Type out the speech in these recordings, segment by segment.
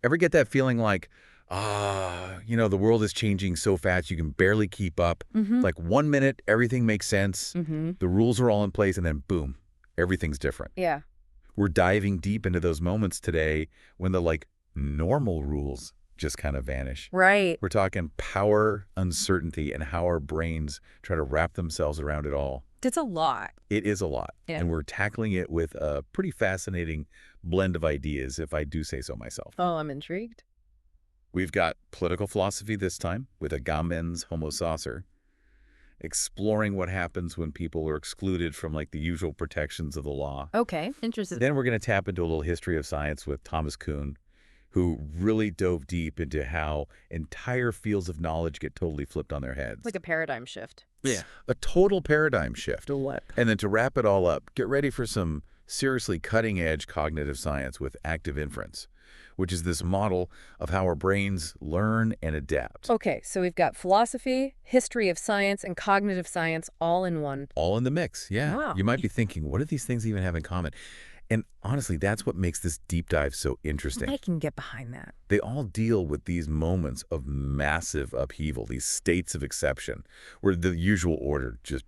Ever get that feeling like, the world is changing so fast you can barely keep up? Like 1 minute, everything makes sense, the rules are all in place, and then boom, everything's different. Yeah. We're diving deep into those moments today when the, normal rules just kind of vanish. Right. We're talking power, uncertainty, and how our brains try to wrap themselves around it all. It's a lot. It is a lot. Yeah. And we're tackling it with a pretty fascinating blend of ideas, if I do say so myself. Oh, I'm intrigued. We've got political philosophy this time with Agamben's Homo Sacer, exploring what happens when people are excluded from the usual protections of the law. Okay, interesting. Then we're going to tap into a little history of science with Thomas Kuhn, who really dove deep into how entire fields of knowledge get totally flipped on their heads. Like a paradigm shift. Yeah. A total paradigm shift. To what? And then to wrap it all up, get ready for some seriously cutting-edge cognitive science with Active Inference, which is this model of how our brains learn and adapt. Okay, so we've got philosophy, history of science, and cognitive science all in one. All in the mix, yeah. Wow. You might be thinking, what do these things even have in common? And honestly, that's what makes this deep dive so interesting. I can get behind that. They all deal with these moments of massive upheaval, these states of exception, where the usual order just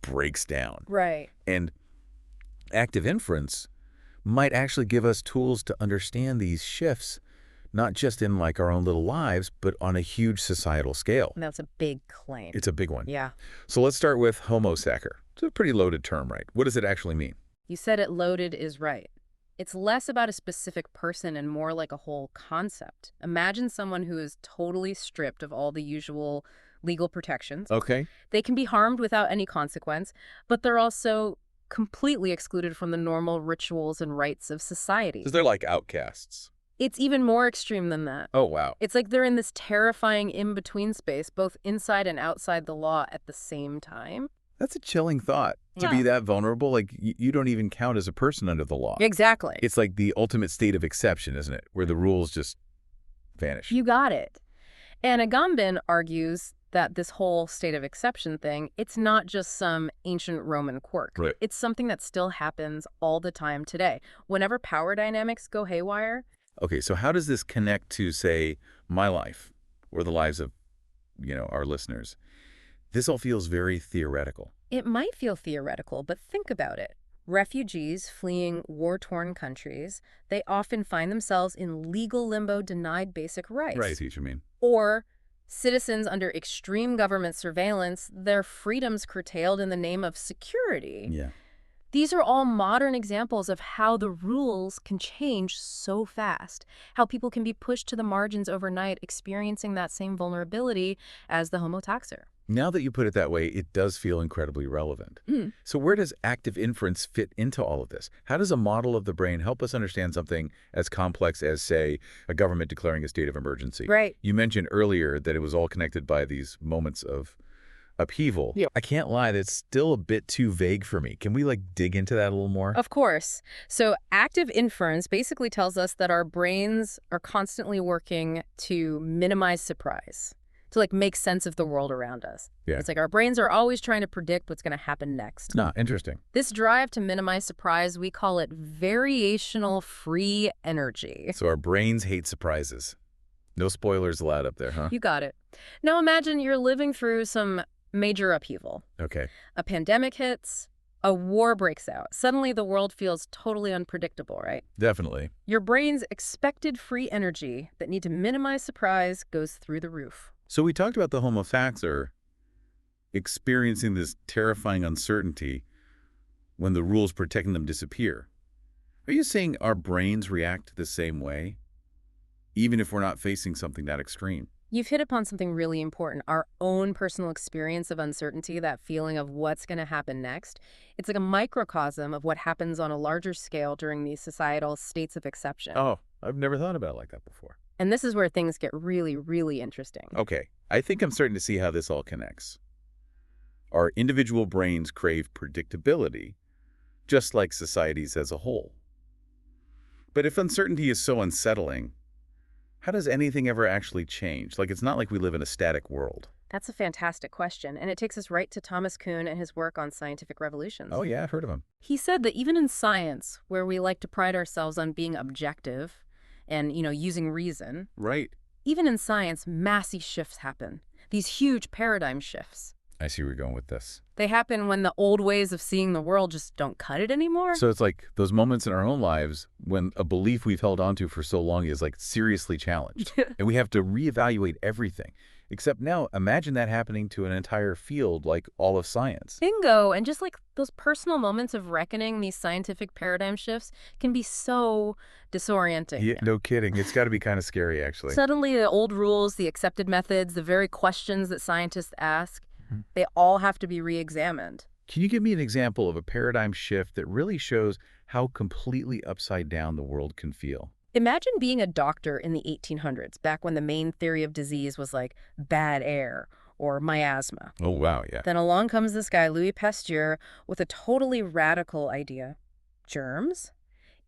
breaks down. Right. And active inference might actually give us tools to understand these shifts, not just in our own little lives, but on a huge societal scale. And that's a big claim. It's a big one. Yeah. So let's start with Homo Sacer. It's a pretty loaded term, right? What does it actually mean? You said it loaded is right. It's less about a specific person and more like a whole concept. Imagine someone who is totally stripped of all the usual legal protections. Okay. They can be harmed without any consequence, but they're also completely excluded from the normal rituals and rights of society. So they're like outcasts. It's even more extreme than that. Oh, wow. It's like they're in this terrifying in-between space, both inside and outside the law at the same time. That's a chilling thought. Yeah. To be that vulnerable, you don't even count as a person under the law. Exactly. It's like the ultimate state of exception, isn't it? Where the rules just vanish. You got it. And Agamben argues that this whole state of exception thing, it's not just some ancient Roman quirk. Right. It's something that still happens all the time today. Whenever power dynamics go haywire. Okay, so how does this connect to, say, my life or the lives of, our listeners? This all feels very theoretical. It might feel theoretical, but think about it. Refugees fleeing war-torn countries, they often find themselves in legal limbo denied basic rights. Right, I see what you mean. Or citizens under extreme government surveillance, their freedoms curtailed in the name of security. Yeah. These are all modern examples of how the rules can change so fast, how people can be pushed to the margins overnight, experiencing that same vulnerability as the Homo Sacer. Now that you put it that way, it does feel incredibly relevant. So where does active inference fit into all of this? How does a model of the brain help us understand something as complex as, say, a government declaring a state of emergency? Right. You mentioned earlier that it was all connected by these moments of upheaval. Yeah. I can't lie, that's still a bit too vague for me. Can we dig into that a little more? Of course. So active inference basically tells us that our brains are constantly working to minimize surprise, to make sense of the world around us. Yeah. It's like our brains are always trying to predict what's going to happen next. Interesting. This drive to minimize surprise, we call it variational free energy. So our brains hate surprises. No spoilers allowed up there, huh? You got it. Now imagine you're living through some major upheaval. Okay. A pandemic hits, a war breaks out. Suddenly the world feels totally unpredictable, right? Definitely. Your brain's expected free energy that need to minimize surprise goes through the roof. So we talked about the Homo Sacer experiencing this terrifying uncertainty when the rules protecting them disappear. Are you saying our brains react the same way, even if we're not facing something that extreme? You've hit upon something really important, our own personal experience of uncertainty, that feeling of what's going to happen next. It's like a microcosm of what happens on a larger scale during these societal states of exception. Oh, I've never thought about it like that before. And this is where things get really, really interesting. Okay, I think I'm starting to see how this all connects. Our individual brains crave predictability, just like societies as a whole. But if uncertainty is so unsettling, how does anything ever actually change? It's not like we live in a static world. That's a fantastic question, and it takes us right to Thomas Kuhn and his work on scientific revolutions. Oh yeah, I've heard of him. He said that even in science, where we like to pride ourselves on being objective and, using reason. Right. Even in science, massive shifts happen. These huge paradigm shifts. I see where you're going with this. They happen when the old ways of seeing the world just don't cut it anymore. So it's like those moments in our own lives when a belief we've held onto for so long is like seriously challenged. And we have to reevaluate everything. Except now, imagine that happening to an entire field like all of science. Bingo! And just like those personal moments of reckoning, these scientific paradigm shifts can be so disorienting. Yeah, no kidding. It's got to be kind of scary, actually. Suddenly, the old rules, the accepted methods, the very questions that scientists ask, they all have to be re-examined. Can you give me an example of a paradigm shift that really shows how completely upside down the world can feel? Imagine being a doctor in the 1800s, back when the main theory of disease was like bad air or miasma. Oh, wow, yeah. Then along comes this guy, Louis Pasteur, with a totally radical idea. Germs?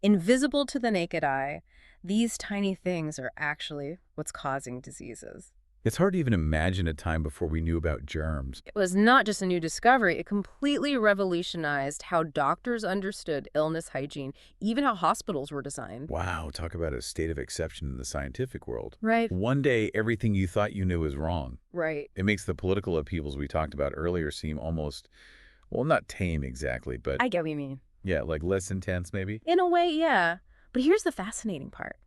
Invisible to the naked eye, these tiny things are actually what's causing diseases. It's hard to even imagine a time before we knew about germs. It was not just a new discovery, it completely revolutionized how doctors understood illness hygiene, even how hospitals were designed. Wow, talk about a state of exception in the scientific world. Right. One day, everything you thought you knew is wrong. Right. It makes the political upheavals we talked about earlier seem almost, well, not tame exactly, but I get what you mean. yeah, like less intense maybe? In a way, yeah. But here's the fascinating part.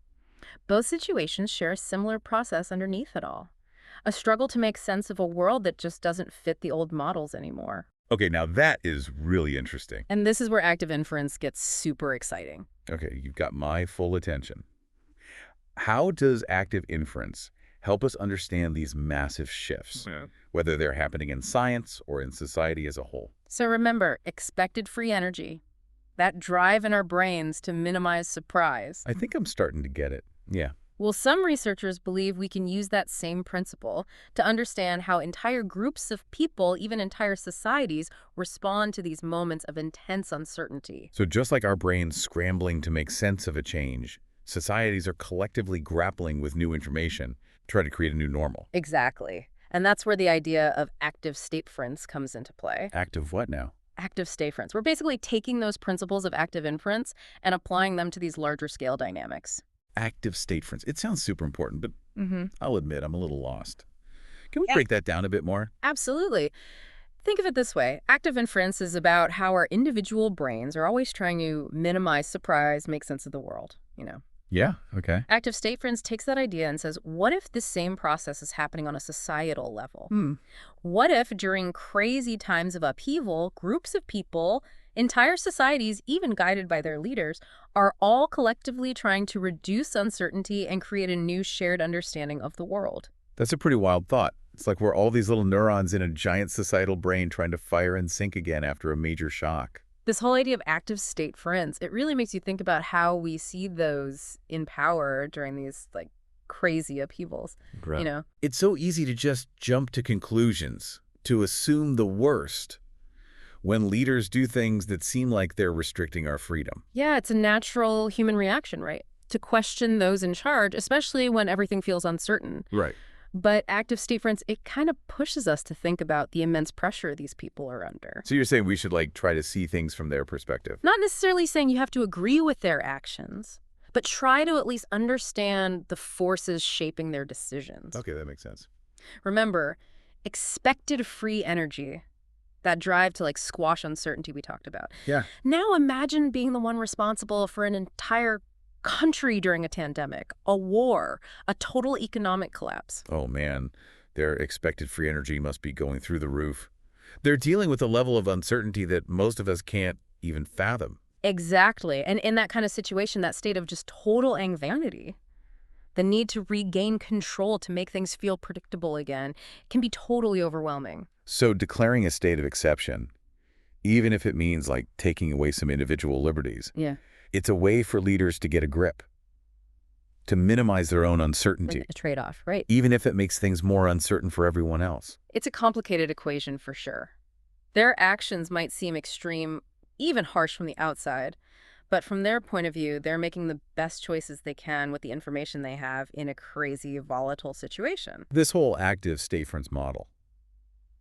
Both situations share a similar process underneath it all. A struggle to make sense of a world that just doesn't fit the old models anymore. Okay, now that is really interesting. And this is where active inference gets super exciting. Okay, you've got my full attention. How does active inference help us understand these massive shifts, whether they're happening in science or in society as a whole? So remember, expected free energy, that drive in our brains to minimize surprise. I think I'm starting to get it. Yeah. Well, some researchers believe we can use that same principle to understand how entire groups of people, even entire societies, respond to these moments of intense uncertainty. So just like our brains scrambling to make sense of a change, societies are collectively grappling with new information, try to create a new normal. Exactly. And that's where the idea of active stateference comes into play. Active what now? Active stateference. We're basically taking those principles of active inference and applying them to these larger scale dynamics. Active stateference. It sounds super important, but I'll admit I'm a little lost. Can we break that down a bit more? Absolutely. Think of it this way. Active inference is about how our individual brains are always trying to minimize surprise, make sense of the world, Yeah, okay. Active stateference takes that idea and says, what if the same process is happening on a societal level? What if during crazy times of upheaval, groups of people, entire societies, even guided by their leaders, are all collectively trying to reduce uncertainty and create a new shared understanding of the world? That's a pretty wild thought. It's like we're all these little neurons in a giant societal brain trying to fire and sync again after a major shock. This whole idea of active stateference, it really makes you think about how we see those in power during these crazy upheavals. Right. It's so easy to just jump to conclusions, to assume the worst when leaders do things that seem like they're restricting our freedom. Yeah, it's a natural human reaction, right? To question those in charge, especially when everything feels uncertain. Right. But active stateference, it kind of pushes us to think about the immense pressure these people are under. So you're saying we should try to see things from their perspective? Not necessarily saying you have to agree with their actions, but try to at least understand the forces shaping their decisions. Okay, that makes sense. Remember, expected free energy, that drive to squash uncertainty we talked about. Yeah. Now imagine being the one responsible for an entire country during a pandemic, a war, a total economic collapse. Oh man, their expected free energy must be going through the roof. They're dealing with a level of uncertainty that most of us can't even fathom. Exactly. And in that kind of situation, that state of just total anxiety, the need to regain control to make things feel predictable again, can be totally overwhelming. So declaring a state of exception, even if it means taking away some individual liberties, it's a way for leaders to get a grip, to minimize their own uncertainty. A trade-off, right? Even if it makes things more uncertain for everyone else. It's a complicated equation for sure. Their actions might seem extreme, even harsh from the outside, but from their point of view, they're making the best choices they can with the information they have in a crazy, volatile situation. This whole active stateference model,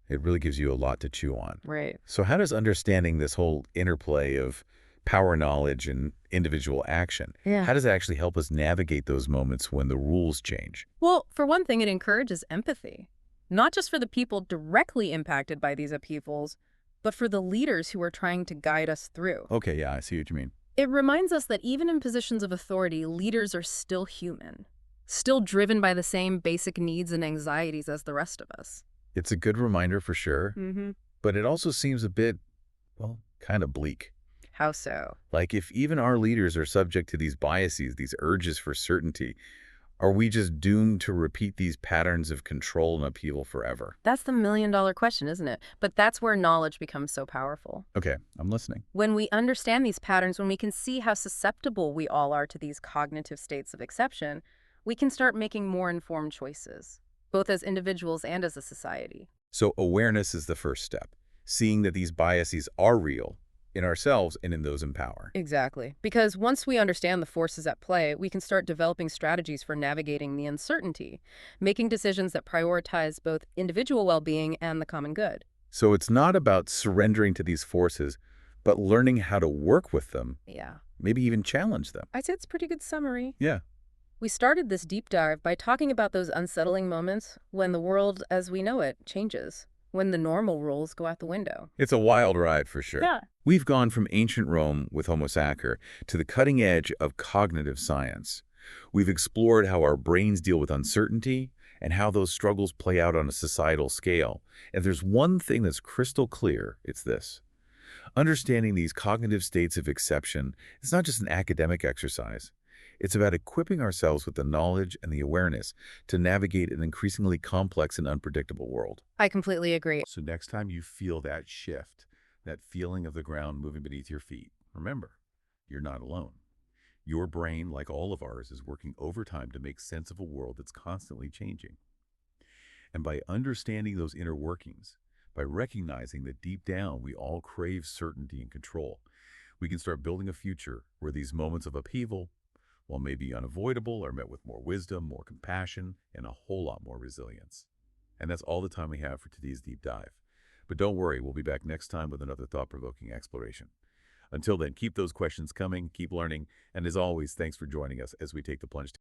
it really gives you a lot to chew on. Right. So how does understanding this whole interplay of power, knowledge, and individual action. Yeah. How does it actually help us navigate those moments when the rules change? Well, for one thing, it encourages empathy, not just for the people directly impacted by these upheavals, but for the leaders who are trying to guide us through. Okay, yeah, I see what you mean. It reminds us that even in positions of authority, leaders are still human, still driven by the same basic needs and anxieties as the rest of us. It's a good reminder for sure, Mm-hmm. but it also seems a bit, well, kind of bleak. How so? Like if even our leaders are subject to these biases, these urges for certainty, are we just doomed to repeat these patterns of control and upheaval forever? That's the million-dollar question, isn't it? But that's where knowledge becomes so powerful. Okay, I'm listening. When we understand these patterns, when we can see how susceptible we all are to these cognitive states of exception, we can start making more informed choices, both as individuals and as a society. So awareness is the first step, seeing that these biases are real in ourselves and in those in power. Exactly. Because once we understand the forces at play, we can start developing strategies for navigating the uncertainty, making decisions that prioritize both individual well-being and the common good. So it's not about surrendering to these forces, but learning how to work with them, Yeah. maybe even challenge them. I'd say it's a pretty good summary. Yeah. We started this deep dive by talking about those unsettling moments when the world as we know it changes, when the normal rules go out the window. It's a wild ride for sure. Yeah. We've gone from ancient Rome with Homo Sacer to the cutting edge of cognitive science. We've explored how our brains deal with uncertainty and how those struggles play out on a societal scale. And there's one thing that's crystal clear, it's this. Understanding these cognitive states of exception is not just an academic exercise. It's about equipping ourselves with the knowledge and the awareness to navigate an increasingly complex and unpredictable world. I completely agree. So next time you feel that shift, that feeling of the ground moving beneath your feet, remember, you're not alone. Your brain, like all of ours, is working overtime to make sense of a world that's constantly changing. And by understanding those inner workings, by recognizing that deep down we all crave certainty and control, we can start building a future where these moments of upheaval, while maybe unavoidable, are met with more wisdom, more compassion, and a whole lot more resilience. And that's all the time we have for today's deep dive. But don't worry, we'll be back next time with another thought-provoking exploration. Until then, keep those questions coming, keep learning, and as always, thanks for joining us as we take the plunge.